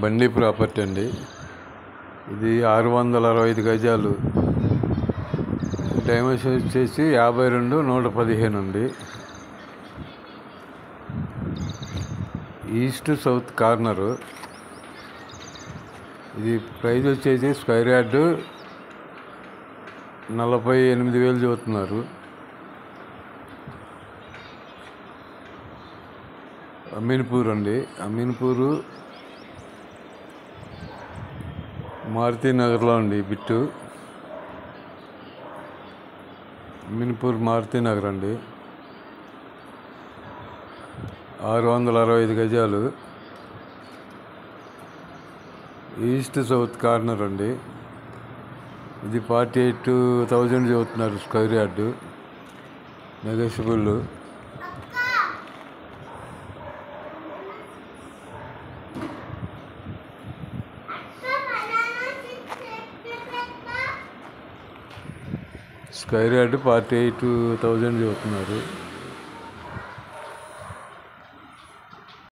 బండి ప్రాపర్టీ అండి. ఇది 665 గజాలు. డైమెన్షన్ వచ్చేసి 52/115 అండి. East south corner. ఇది ప్రైస్ వచ్చేసి స్క్వేర్ యార్డు 48,000 చెబుతున్నారు. అమీన్పూర్ అండి. అమీన్పూరు మారుతీనగర్లో అండి. బిట్టు అమీన్పూర్ మారుతీనగర్ అండి. 665 గజాలు. ఈస్ట్ సౌత్ కార్నర్ అండి. ఇది 48,000 చెబుతున్నారు square yard. Negotiable. Square yard 48,000 చెబుతున్నారు.